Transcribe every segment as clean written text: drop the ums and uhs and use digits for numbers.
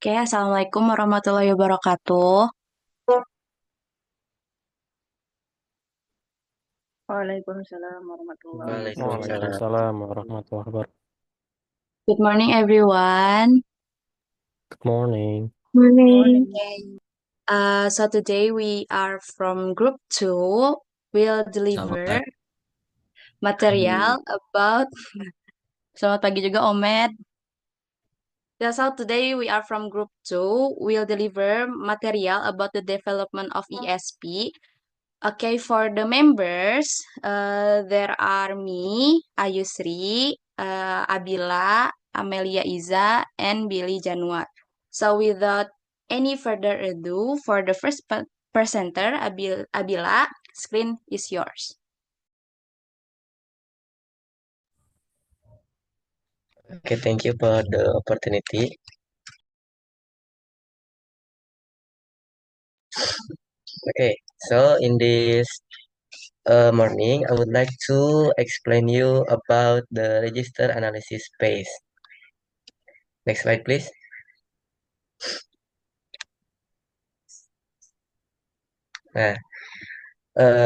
Oke, Assalamualaikum warahmatullahi wabarakatuh. Waalaikumsalam warahmatullahi Waalaikumsalam. wabarakatuh. Waalaikumsalam warahmatullahi wabarakatuh. Good morning, everyone. Good morning. Morning. Morning. So today we are from Group 2. We'll deliver Selamat material pagi. about... Selamat pagi juga, Omed. So today we are from Group 2. We'll deliver material about the development of ESP. Okay, for the members, there are me, Ayusri, Abila, Amelia Iza, and Billy Januar. So without any further ado, for the first presenter, Abila, screen is yours. Okay, thank you for the opportunity. Okay, so in this morning, I would like to explain you about the register analysis phase. Next slide, please. Nah,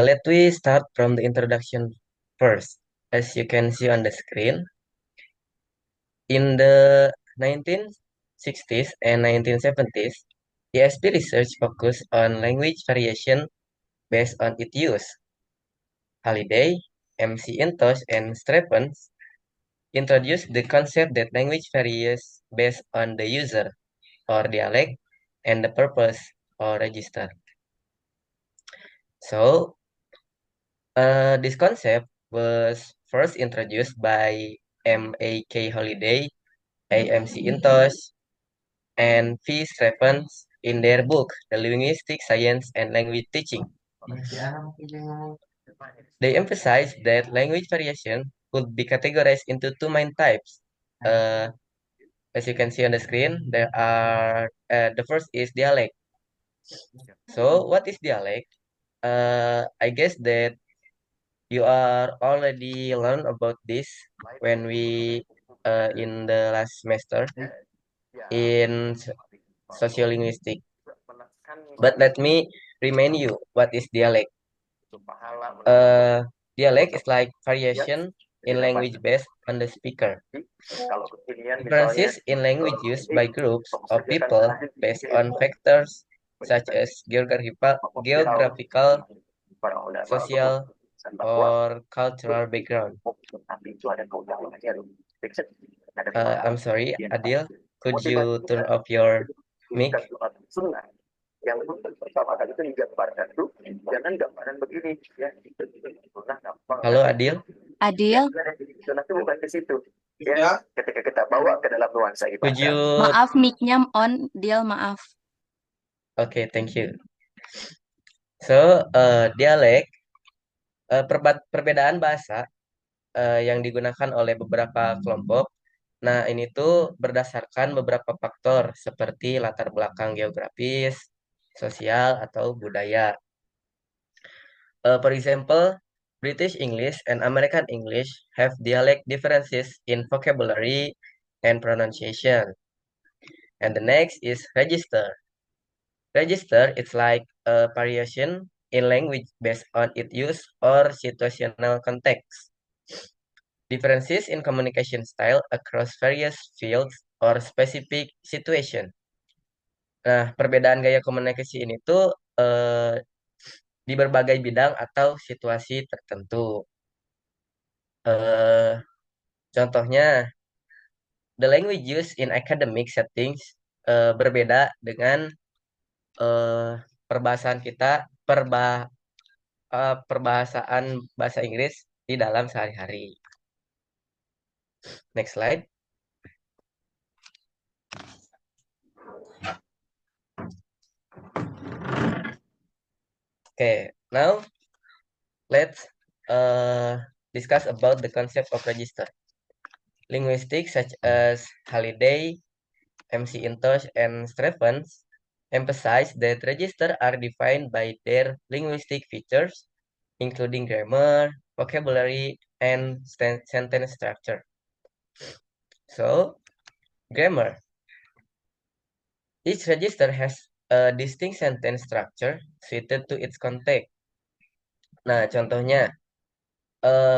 let we start from the introduction first. As you can see on the screen, in the 1960s and 1970s, ESP research focused on language variation based on its use. Halliday, MC Intosh, and Strephens introduced the concept that language varies based on the user or dialect and the purpose or register. So, this concept was first introduced by M.A.K. Holliday, A.M.C. Intosh, and V. Strephens in their book, The Linguistic Science and Language Teaching. They emphasize that language variation could be categorized into two main types. Uh, as you can see on the screen, there are the first is dialect. So, what is dialect? I guess that you are already learned about this when we in the last semester in sociolinguistic. But let me remind you what is dialect. Uh, Dialect is like variation in language based on the speaker. Differences in language used by groups of people based on factors such as geographical, social, or cultural background. I'm sorry, Adil, could you turn off your mic? Yang untuk pertama kali itu digambarkan tuh, jangan gambaran begini ya. Nah, Halo, Adil. Adil, nanti bukan ke situ. Ya, ketika kita bawa ke dalam nuansa Could ibadah. you? maaf mic-nya on, Dil, maaf. Okay, thank you. So, dialek, perbedaan bahasa yang digunakan oleh beberapa kelompok. Nah, ini tuh berdasarkan beberapa faktor seperti latar belakang geografis, sosial, atau budaya. For example, British English and American English have dialect differences in vocabulary and pronunciation. And the next is register. Register is like a variation in language based on its use or situational context. Differences in communication style across various fields or specific situation. Nah, perbedaan gaya komunikasi ini tuh di berbagai bidang atau situasi tertentu. Eh, Contohnya, the language used in academic settings berbeda dengan eh, perbahasaan kita, perbahasaan bahasa Inggris di dalam sehari-hari. Next slide. Okay, now let's discuss about the concept of register. Linguistics such as Halliday, MC Intosh, and Strephens emphasize that registers are defined by their linguistic features, including grammar, vocabulary, and sentence structure. So, grammar. Each register has a distinct sentence structure suited to its context. Nah, contohnya,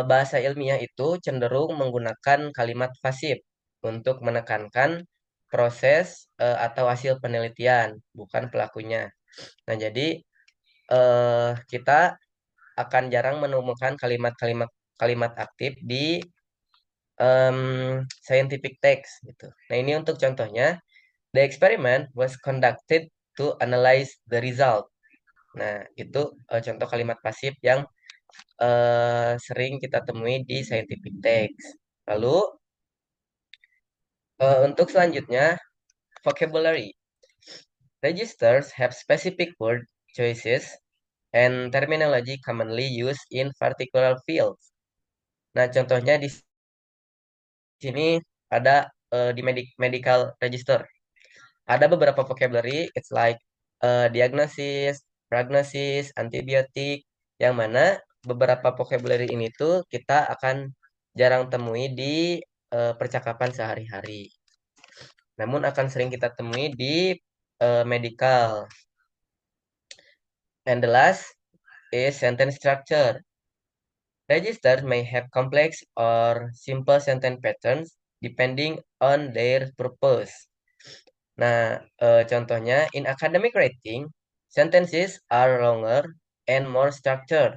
bahasa ilmiah itu cenderung menggunakan kalimat pasif untuk menekankan proses atau hasil penelitian, bukan pelakunya. Nah, jadi kita akan jarang menemukan kalimat aktif di scientific text gitu. Nah, ini untuk contohnya, the experiment was conducted to analyze the result. Nah, itu contoh kalimat pasif yang sering kita temui di scientific text. Lalu untuk selanjutnya, vocabulary. Registers have specific word choices and terminology commonly used in particular fields. Nah, contohnya di sini ada di medical register. Ada beberapa vocabulary, it's like diagnosis, prognosis, antibiotik, yang mana beberapa vocabulary ini tuh kita akan jarang temui di percakapan sehari-hari. Namun akan sering kita temui di medical. And the last is sentence structure. Registers may have complex or simple sentence patterns depending on their purpose. Nah, contohnya, in academic writing, sentences are longer and more structured.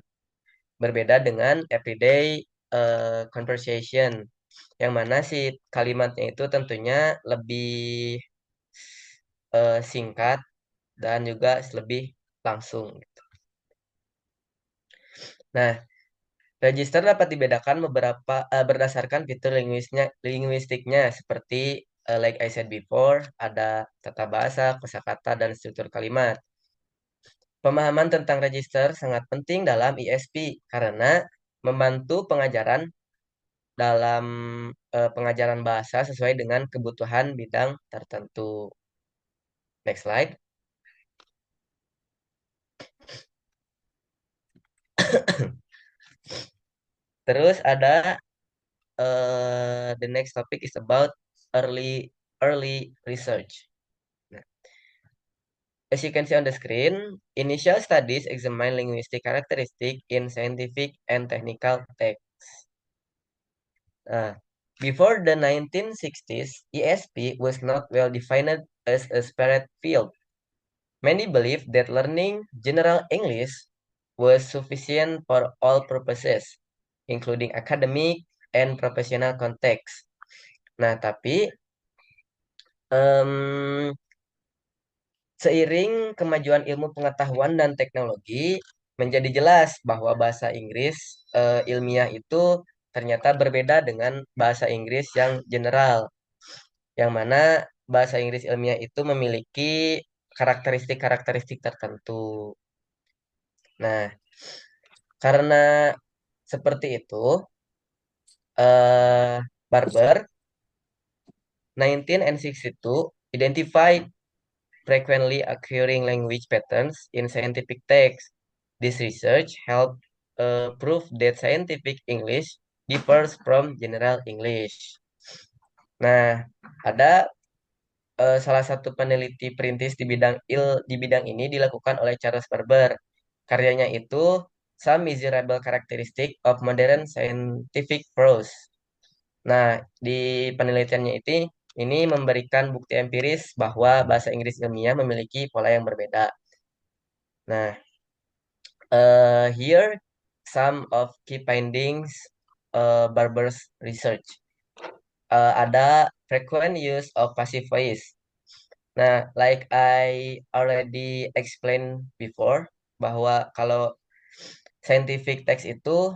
Berbeda dengan everyday conversation, yang mana si kalimatnya itu tentunya lebih singkat dan juga lebih langsung. Nah, register dapat dibedakan berdasarkan fitur linguistiknya seperti like I said before, ada tata bahasa, kosakata, dan struktur kalimat. Pemahaman tentang register sangat penting dalam ISP karena membantu pengajaran dalam pengajaran bahasa sesuai dengan kebutuhan bidang tertentu. Next slide. Terus ada the next topic is about early research. Nah, as you can see on the screen, initial studies examine linguistic characteristic in scientific and technical texts. Before the 1960s, ESP was not well defined as a separate field. Many believed that learning general English was sufficient for all purposes, including academic and professional context. Nah, tapi seiring kemajuan ilmu pengetahuan dan teknologi, menjadi jelas bahwa bahasa Inggris ilmiah itu ternyata berbeda dengan bahasa Inggris yang general, yang mana bahasa Inggris ilmiah itu memiliki karakteristik-karakteristik tertentu. Nah, karena seperti itu, Barber 1962 identified frequently occurring language patterns in scientific texts. This research helped prove that scientific English differs from general English. Nah, ada salah satu peneliti perintis di bidang ini dilakukan oleh Charles Barber. Karyanya itu Some Miserable Characteristic of Modern Scientific Prose. Nah, di penelitiannya ini memberikan bukti empiris bahwa bahasa Inggris ilmiah memiliki pola yang berbeda. Nah, here some of key findings Barber's research. Ada frequent use of passive voice. Nah, like I already explained before, bahwa kalau scientific text itu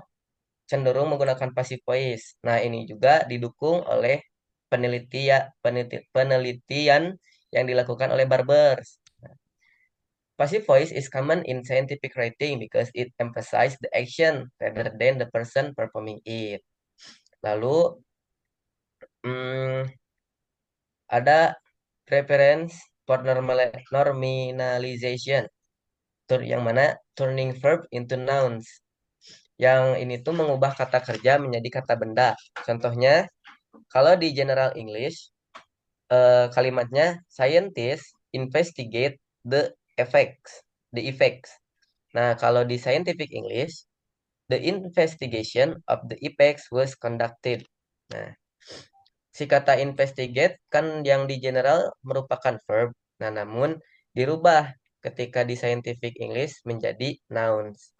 cenderung menggunakan passive voice. Nah, ini juga didukung oleh penelitian yang dilakukan oleh Barber. Passive voice is common in scientific writing because it emphasizes the action rather than the person performing it. Lalu ada preference for nominalization, yang mana turning verb into nouns. Yang ini tuh mengubah kata kerja menjadi kata benda. Contohnya, kalau di General English, kalimatnya scientist investigate the effects. Nah, kalau di scientific English, the investigation of the effects was conducted. Nah, si kata investigate kan yang di general merupakan verb. Nah, namun dirubah ketika di scientific English menjadi nouns.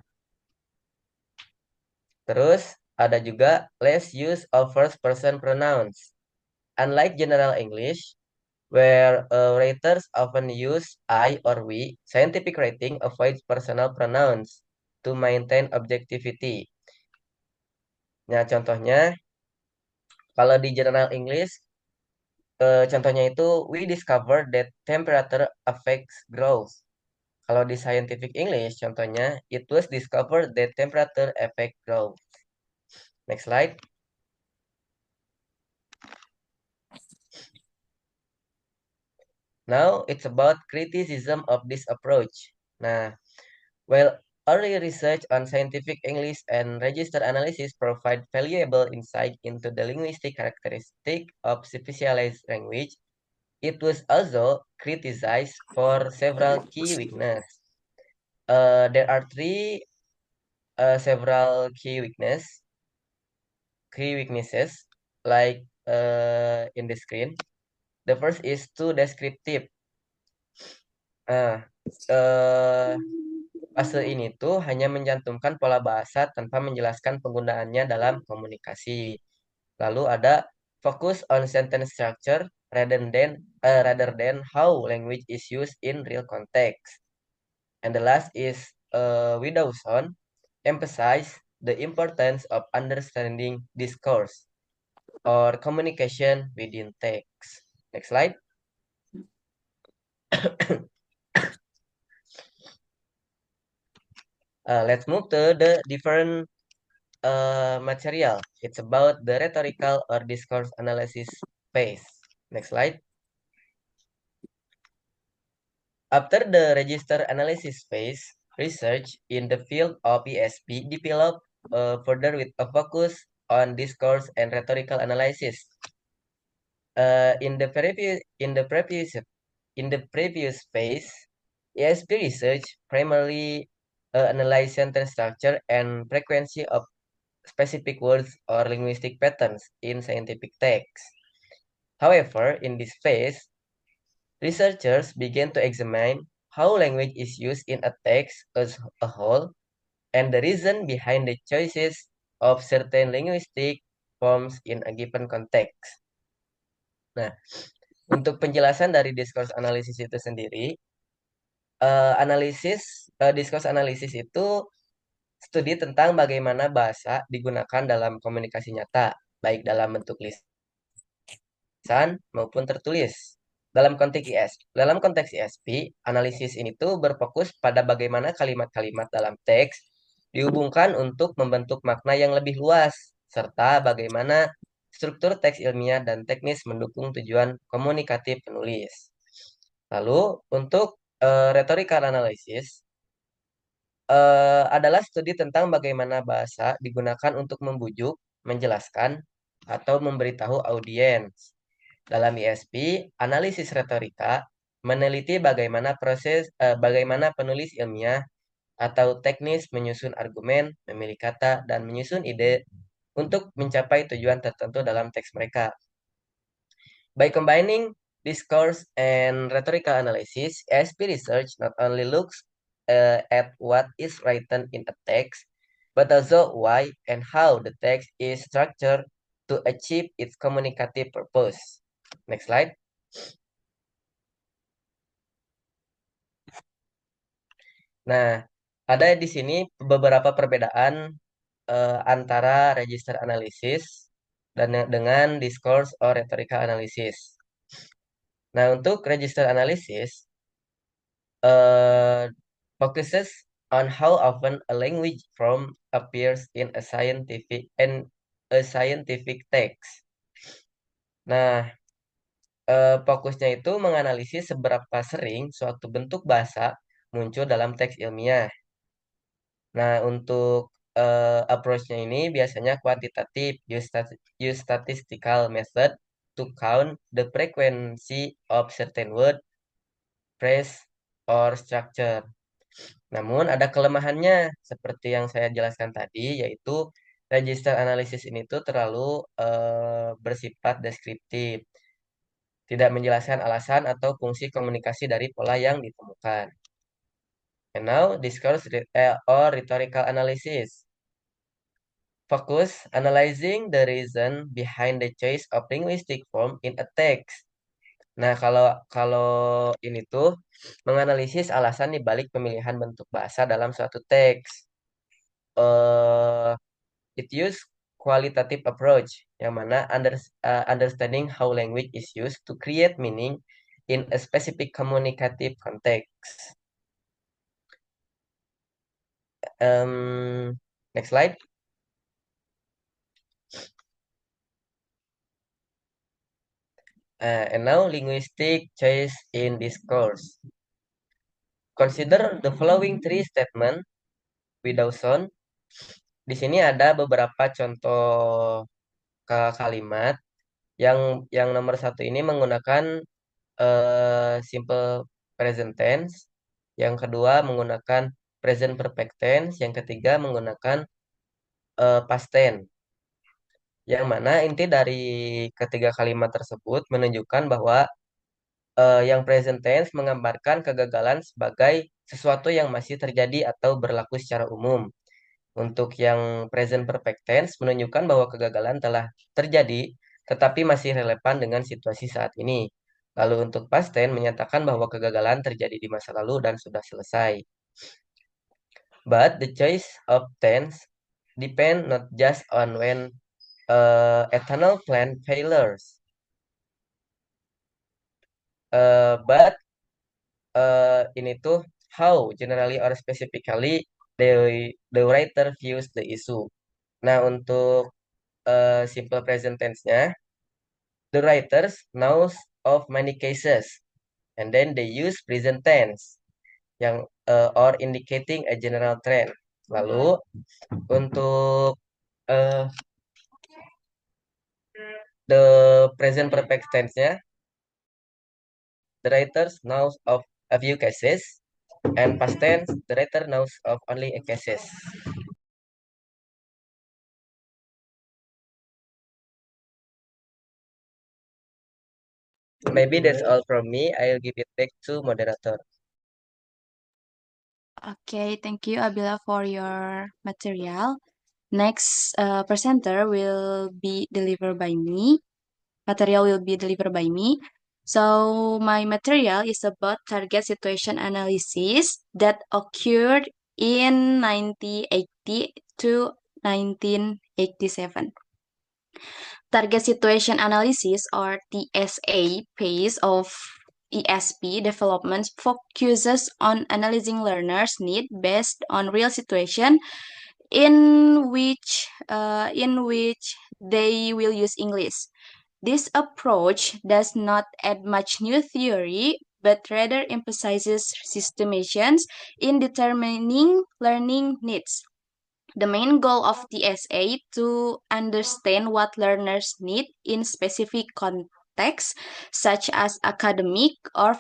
Terus ada juga less use of first person pronouns. Unlike general English, where writers often use I or we, scientific writing avoids personal pronouns to maintain objectivity. Nah, contohnya kalau di general English, contohnya itu we discover that temperature affects growth. Kalau di scientific English, contohnya it was discovered that temperature affect growth. Next slide. Now it's about criticism of this approach. Nah, while early research on scientific English and register analysis provide valuable insight into the linguistic characteristic of specialized language, it was also criticized for several key weaknesses. There are three several key weaknesses, like in the screen. The first is too descriptive. Uh, Fase ini tuh hanya mencantumkan pola bahasa tanpa menjelaskan penggunaannya dalam komunikasi. Lalu ada focus on sentence structure rather than how language is used in real context. And the last is Widdowson emphasize the importance of understanding discourse or communication within text. Next slide. Let's move to the different material. It's about the rhetorical or discourse analysis phase. Next slide. After the register analysis phase, research in the field of ESP developed further with a focus on discourse and rhetorical analysis. In the previous phase, ESP research primarily analyzed sentence structure and frequency of specific words or linguistic patterns in scientific texts. However, in this phase, researchers began to examine how language is used in a text as a whole and the reason behind the choices of certain linguistic forms in a given context. Nah, untuk penjelasan dari discourse analysis itu sendiri, discourse analysis itu studi tentang bagaimana bahasa digunakan dalam komunikasi nyata, baik dalam bentuk lisan maupun tertulis. Dalam konteks ISP, analisis ini tuh berfokus pada bagaimana kalimat-kalimat dalam teks dihubungkan untuk membentuk makna yang lebih luas, serta bagaimana struktur teks ilmiah dan teknis mendukung tujuan komunikatif penulis. Lalu, untuk rhetorical analysis adalah studi tentang bagaimana bahasa digunakan untuk membujuk, menjelaskan, atau memberitahu audiens. Dalam ISP, analisis retorika meneliti bagaimana penulis ilmiah atau teknis menyusun argumen, memilih kata, dan menyusun ide untuk mencapai tujuan tertentu dalam teks mereka. By combining discourse and rhetorical analysis, ASP research not only looks at what is written in a text, but also why and how the text is structured to achieve its communicative purpose. Next slide. Nah, ada di sini beberapa perbedaan antara register analysis dan dengan discourse or rhetorical analysis. Nah, untuk register analysis focuses on how often a language form appears in a scientific text. Nah, fokusnya itu menganalisis seberapa sering suatu bentuk bahasa muncul dalam teks ilmiah. Nah, untuk approach-nya ini biasanya kuantitatif, use statistical method to count the frequency of certain word phrase, or structure. Namun ada kelemahannya seperti yang saya jelaskan tadi, yaitu register analysis ini tuh terlalu bersifat deskriptif, tidak menjelaskan alasan atau fungsi komunikasi dari pola yang ditemukan. And now discourse or rhetorical analysis. Focus analyzing the reason behind the choice of linguistic form in a text. Nah, kalau kalau ini tuh menganalisis alasan di balik pemilihan bentuk bahasa dalam suatu teks. eh it use qualitative approach yang mana understanding how language is used to create meaning in a specific communicative context. Next slide. And now linguistic choice in discourse. Consider the following three statement without sound. Di sini ada beberapa contoh kalimat yang nomor satu ini menggunakan simple present tense, yang kedua menggunakan present perfect tense, yang ketiga menggunakan past tense. Yang mana inti dari ketiga kalimat tersebut menunjukkan bahwa yang present tense menggambarkan kegagalan sebagai sesuatu yang masih terjadi atau berlaku secara umum. Untuk yang present perfect tense menunjukkan bahwa kegagalan telah terjadi tetapi masih relevan dengan situasi saat ini. Lalu untuk past tense menyatakan bahwa kegagalan terjadi di masa lalu dan sudah selesai. But the choice of tense depend not just on when eternal plan failures, but ini tuh how generally or specifically the writer views the issue. Nah, untuk simple present tense-nya, the writers knows of many cases, and then they use present tense yang or indicating a general trend. Lalu untuk uh, the present perfect tense-nya, the writers knows of a few cases, and past tense, the writer knows of only a cases. Maybe that's all from me. I'll give it back to moderator. Okay, thank you, Abila, for your material. Next presenter will be delivered by me. Material will be delivered by me. So my material is about target situation analysis that occurred in 1980 to 1987. Target Situation Analysis or TSA phase of ESP development focuses on analyzing learners' need based on real situation in which they will use English. This approach does not add much new theory, but rather emphasizes systemations in determining learning needs. The main goal of TSA to understand what learners need in specific contexts, such as academic or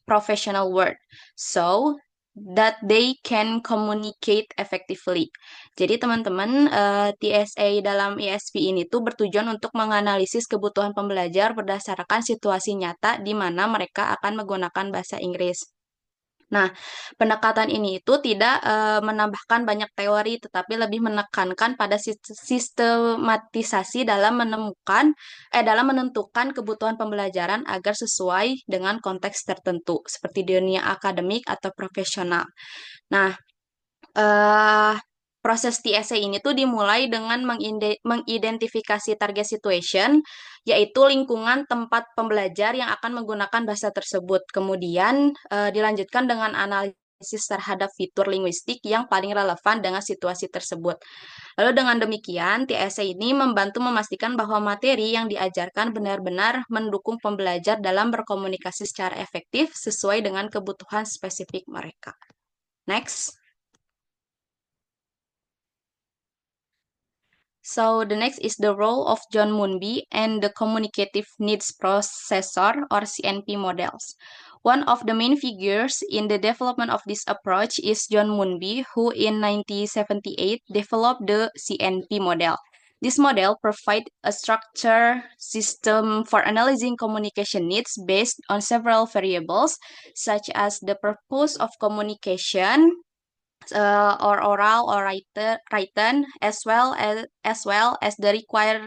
professional work, so that they can communicate effectively. Jadi teman-teman, TSA dalam ESP ini tuh bertujuan untuk menganalisis kebutuhan pembelajar berdasarkan situasi nyata di mana mereka akan menggunakan bahasa Inggris. Nah, pendekatan ini itu tidak menambahkan banyak teori, tetapi lebih menekankan pada sistematisasi dalam menentukan kebutuhan pembelajaran agar sesuai dengan konteks tertentu, seperti dunia akademik atau profesional. Nah, eh, proses TSA ini tuh dimulai dengan mengidentifikasi target situation, yaitu lingkungan tempat pembelajar yang akan menggunakan bahasa tersebut. Kemudian dilanjutkan dengan analisis terhadap fitur linguistik yang paling relevan dengan situasi tersebut. Lalu dengan demikian, TSA ini membantu memastikan bahwa materi yang diajarkan benar-benar mendukung pembelajar dalam berkomunikasi secara efektif sesuai dengan kebutuhan spesifik mereka. Next. So the next is the role of John Moonby and the Communicative Needs Processor or CNP models. One of the main figures in the development of this approach is John Moonby, who in 1978 developed the CNP model. This model provides a structured system for analyzing communication needs based on several variables, such as the purpose of communication, or oral or written, as well as the required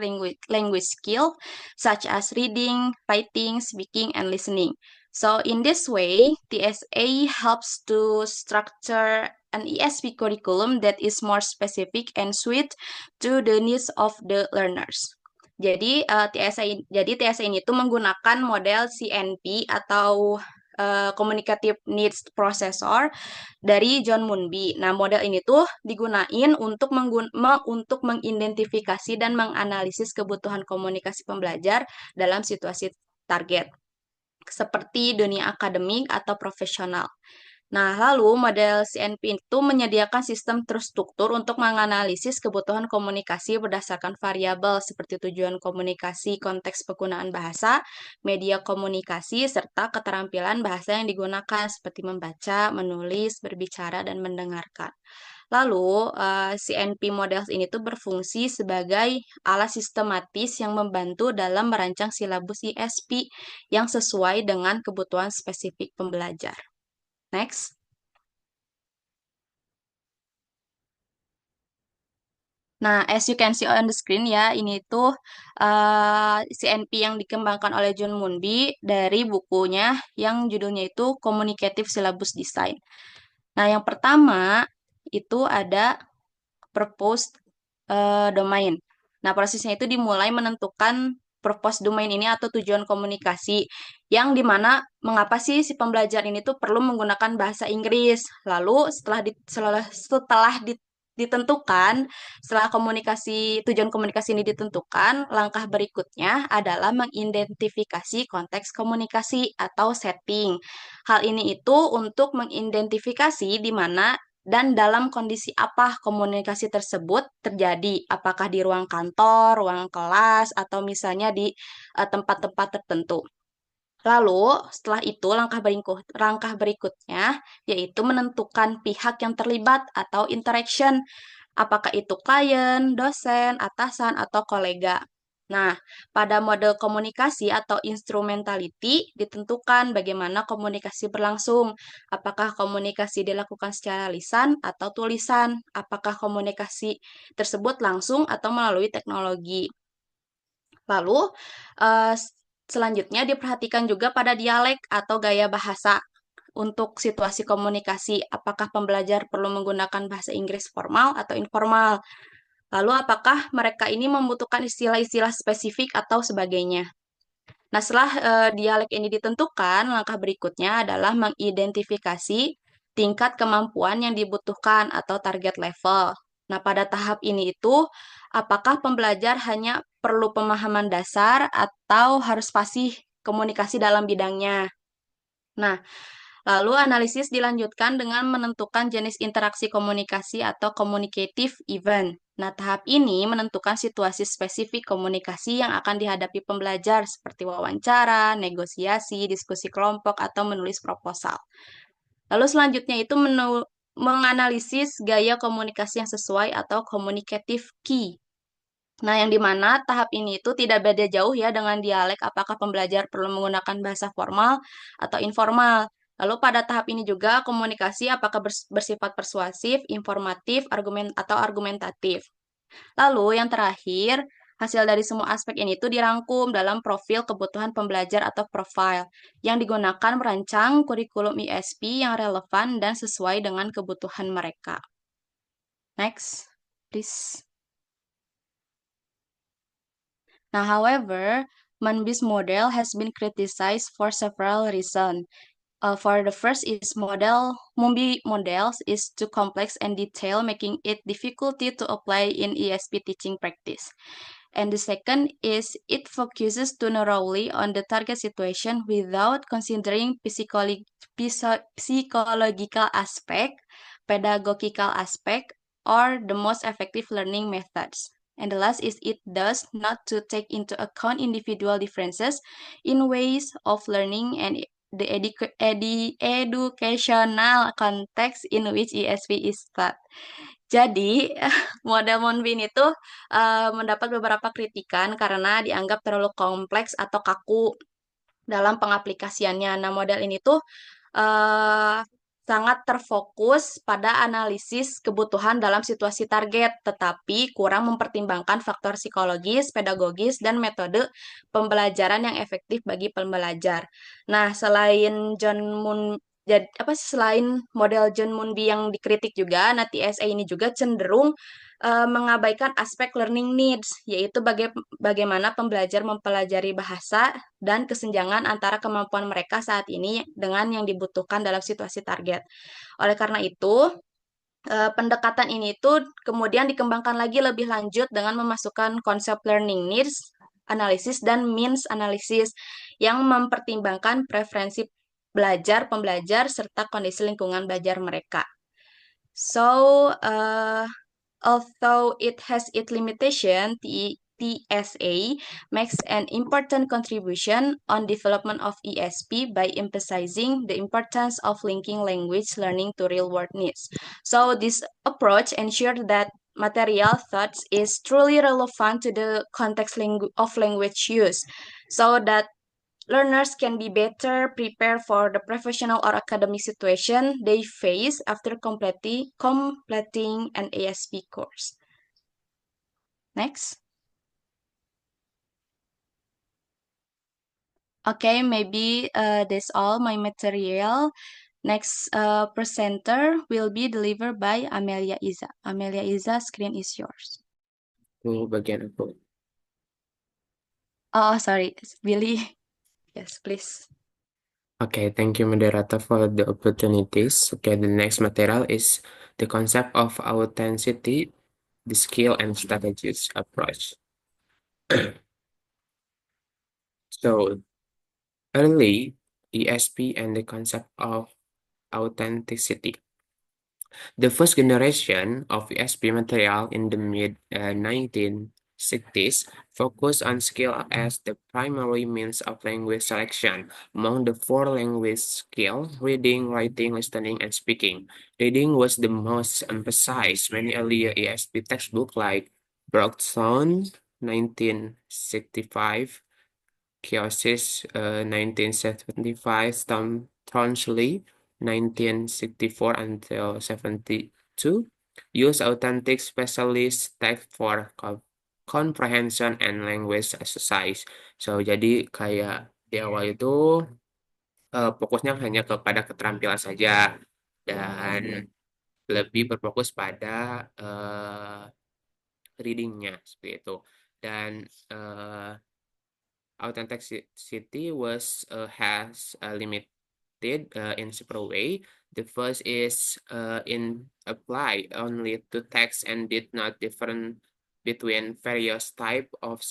language skill, such as reading, writing, speaking, and listening. So in this way, TSA helps to structure an ESP curriculum that is more specific and suited to the needs of the learners. Jadi TSA ini tuh menggunakan model CNP atau Communicative Needs Processor dari John Moonby. Nah, model ini tuh digunain untuk untuk mengidentifikasi dan menganalisis kebutuhan komunikasi pembelajar dalam situasi target, seperti dunia akademik atau profesional. Nah, lalu model CNP itu menyediakan sistem terstruktur untuk menganalisis kebutuhan komunikasi berdasarkan variabel seperti tujuan komunikasi, konteks penggunaan bahasa, media komunikasi, serta keterampilan bahasa yang digunakan seperti membaca, menulis, berbicara, dan mendengarkan. Lalu, CNP model ini tuh berfungsi sebagai alat sistematis yang membantu dalam merancang silabus ISP yang sesuai dengan kebutuhan spesifik pembelajar. Next. Nah, as you can see on the screen ya, ini tuh CNP yang dikembangkan oleh John Moonby dari bukunya yang judulnya itu Communicative Syllabus Design. Nah, yang pertama itu ada Purpose Domain. Nah, prosesnya itu dimulai menentukan purpose domain ini atau tujuan komunikasi, yang dimana mengapa sih si pembelajar ini tuh perlu menggunakan bahasa Inggris. Lalu ditentukan, setelah tujuan komunikasi ini ditentukan, langkah berikutnya adalah mengidentifikasi konteks komunikasi atau setting. Hal ini itu untuk mengidentifikasi di mana dan dalam kondisi apa komunikasi tersebut terjadi, apakah di ruang kantor, ruang kelas, atau misalnya di tempat-tempat tertentu. Lalu, setelah itu langkah berikutnya yaitu menentukan pihak yang terlibat atau interaction, apakah itu klien, dosen, atasan, atau kolega. Nah, pada model komunikasi atau instrumentality ditentukan bagaimana komunikasi berlangsung. Apakah komunikasi dilakukan secara lisan atau tulisan? Apakah komunikasi tersebut langsung atau melalui teknologi? Lalu, selanjutnya diperhatikan juga pada dialek atau gaya bahasa untuk situasi komunikasi. Apakah pembelajar perlu menggunakan bahasa Inggris formal atau informal? Lalu, apakah mereka ini membutuhkan istilah-istilah spesifik atau sebagainya? Nah, setelah dialek ini ditentukan, langkah berikutnya adalah mengidentifikasi tingkat kemampuan yang dibutuhkan atau target level. Nah, pada tahap ini itu, apakah pembelajar hanya perlu pemahaman dasar atau harus fasih komunikasi dalam bidangnya? Nah, lalu analisis dilanjutkan dengan menentukan jenis interaksi komunikasi atau communicative event. Nah, tahap ini menentukan situasi spesifik komunikasi yang akan dihadapi pembelajar seperti wawancara, negosiasi, diskusi kelompok, atau menulis proposal. Lalu selanjutnya itu menganalisis gaya komunikasi yang sesuai atau communicative key. Nah, yang dimana tahap ini itu tidak beda jauh ya dengan dialek, apakah pembelajar perlu menggunakan bahasa formal atau informal. Lalu pada tahap ini juga komunikasi apakah bersifat persuasif, informatif, atau argumentatif. Lalu yang terakhir, hasil dari semua aspek ini itu dirangkum dalam profil kebutuhan pembelajar atau profile yang digunakan merancang kurikulum ISP yang relevan dan sesuai dengan kebutuhan mereka. Next, please. Now, however, Moonby's model has been criticized for several reasons. For the first is Moonby models is too complex and detailed, making it difficult to apply in ESP teaching practice. And the second is it focuses too narrowly on the target situation without considering psychological aspect, pedagogical aspect, or the most effective learning methods. And the last is it does not to take into account individual differences in ways of learning and educational context in which ESP is taught. Jadi, model Moonbeam itu mendapat beberapa kritikan karena dianggap terlalu kompleks atau kaku dalam pengaplikasiannya. Nah, model ini tuh eh, sangat terfokus pada analisis kebutuhan dalam situasi target, tetapi kurang mempertimbangkan faktor psikologis, pedagogis, dan metode pembelajaran yang efektif bagi pembelajar. Nah, selain model John Moonby yang dikritik juga, nah TSA ini juga cenderung mengabaikan aspek learning needs, yaitu bagaimana pembelajar mempelajari bahasa dan kesenjangan antara kemampuan mereka saat ini dengan yang dibutuhkan dalam situasi target. Oleh karena itu, pendekatan ini itu kemudian dikembangkan lagi lebih lanjut dengan memasukkan konsep learning needs analisis dan means analisis yang mempertimbangkan preferensi pembelajar, serta kondisi lingkungan belajar mereka. So, although it has its limitation, TSA makes an important contribution on development of ESP by emphasizing the importance of linking language learning to real-world needs. So this approach ensures that material thoughts is truly relevant to the context of language use, so that learners can be better prepared for the professional or academic situation they face after completing an ASP course. Next. Okay, maybe that's all my material. Next presenter will be delivered by Amelia Iza. Amelia Iza, screen is yours. Bagian aku. Oh, sorry, Billy. Yes, please. Okay, thank you, moderator, for the opportunities. Okay, the next material is the concept of authenticity, the skill and strategies approach. So, early ESP and the concept of authenticity. The first generation of ESP material in the mid-1960s focused on skill as the primary means of language selection. Among the four language skills, reading, writing, listening, and speaking, reading was the most emphasized. Many earlier ESP textbooks like Bergson, 1965, Kiosis, 1975, Townsley, 1964 until 72, use authentic specialist text for comprehension and language exercise. So, jadi kayak di awal itu fokusnya hanya kepada keterampilan saja dan lebih berfokus pada readingnya seperti itu. Dan authenticity has limited in several ways. The first is in apply only to text and did not different between various type of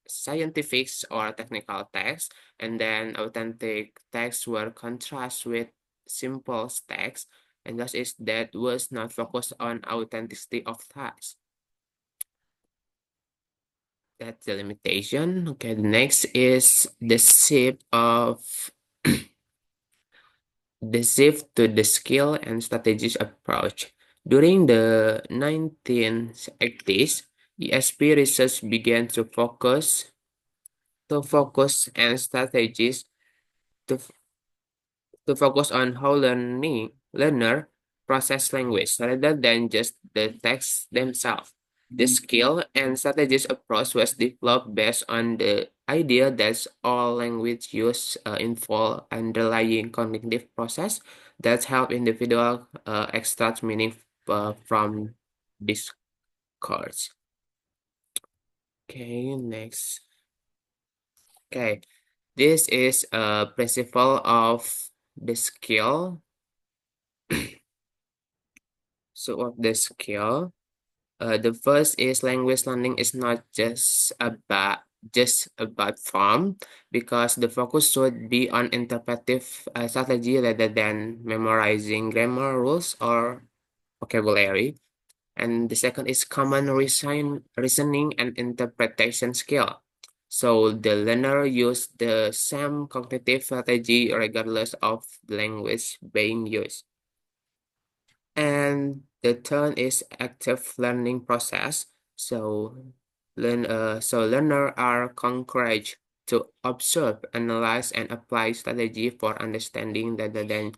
scientific or technical text, and then authentic texts were contrast with simple text, and thus is that was not focused on authenticity of text. That's the limitation. Okay, the next is the shift to the skill and strategies approach. During the 1980s, ESP research began to focus and strategies to focus on how learner process language rather than just the texts themselves. The skill and strategies approach was developed based on the idea that all language use involve underlying cognitive process that help individual extract meaning from discourse. Okay, next. Okay, this is a principle of the skill. So of the skill. The first is language learning is not just about form, because the focus should be on interpretive strategy rather than memorizing grammar rules or vocabulary. And the second is common reasoning and interpretation skill. So the learner use the same cognitive strategy regardless of the language being used. And the third is active learning process. So learner are encouraged to observe, analyze, and apply strategy for understanding rather than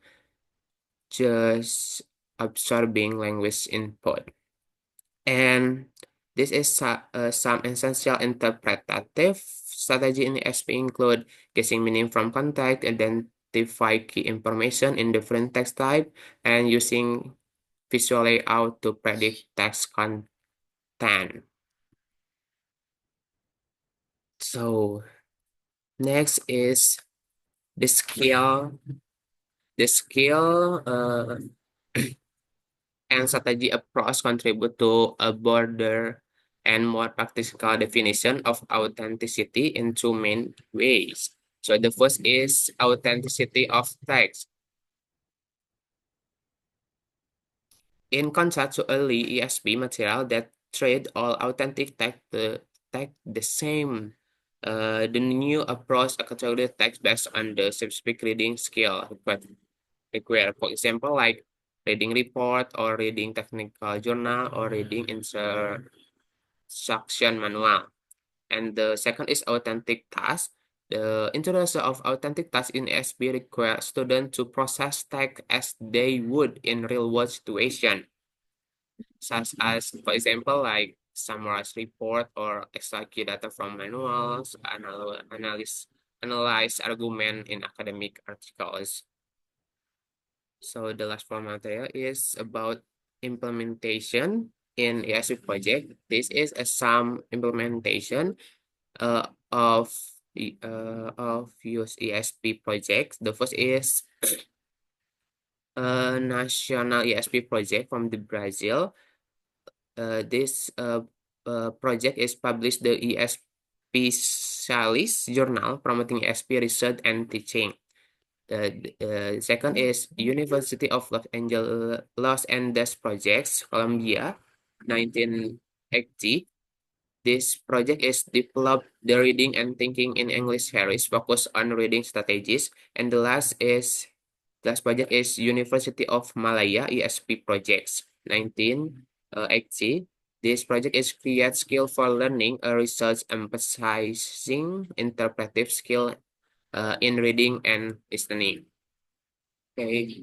just absorbing language input. And this is some essential interpretative strategy in ESP include guessing meaning from context, identify key information in different text type, and using visual layout to predict text content. So next is the skill, and strategy approach contribute to a broader and more practical definition of authenticity in two main ways. So the first is authenticity of text. In contrast to early ESP material that treat all authentic text the same, the new approach categorizes text based on the specific reading skill required. For example, like reading report or reading technical journal or reading instruction manual. And the second is authentic task. The introduction of authentic task in ESP requires students to process text as they would in real-world situation, such as, for example, like summarize report or extract key data from manuals, analyze argument in academic articles. So the last form material is about implementation in ESP project. This is a some implementation of use ESP projects. The first is a national ESP project from the Brazil. This project is published the ESP Specialist Journal promoting ESP research and teaching. The second is University of Los Angeles Projects, Columbia, 1980. This project is developed the reading and thinking in English series focused on reading strategies. And the last project is University of Malaya ESP Projects, 1980. This project is create skill for learning, a research emphasizing interpretive skill in reading and listening. Okay.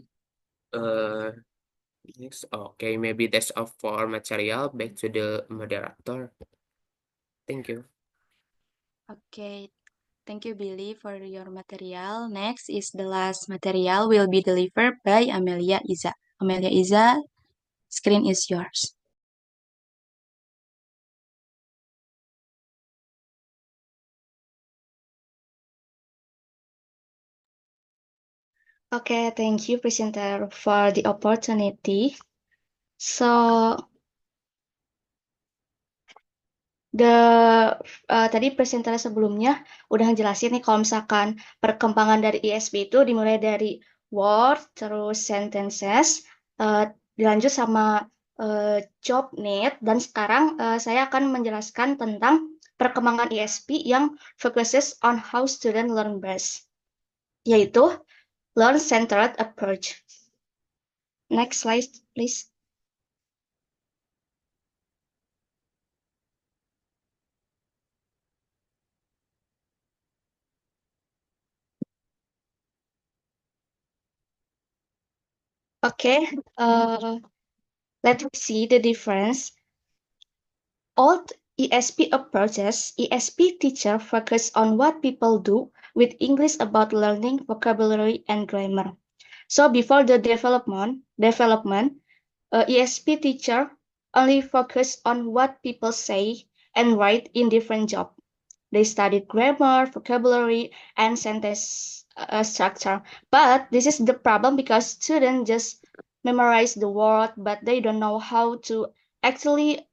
Next. Okay, maybe that's all for material. Back to the moderator. Thank you. Okay, thank you, Billy, for your material. Next is the last material will be delivered by Amelia Iza. Amelia Iza, screen is yours. Okay, thank you, presenter, for the opportunity. So, tadi presenter sebelumnya udah ngejelasin nih kalau misalkan perkembangan dari ESP itu dimulai dari word, terus sentences, dilanjut sama job need, dan sekarang saya akan menjelaskan tentang perkembangan ESP yang focuses on how student learn best, yaitu learn-centered approach. Next slide, please. Okay, let's see the difference. Old ESP approaches, ESP teacher focus on what people do with English about learning vocabulary and grammar. So before the development, ESP teacher only focus on what people say and write in different job. They studied grammar, vocabulary, and sentence structure. But this is the problem because students just memorize the word, but they don't know how to actually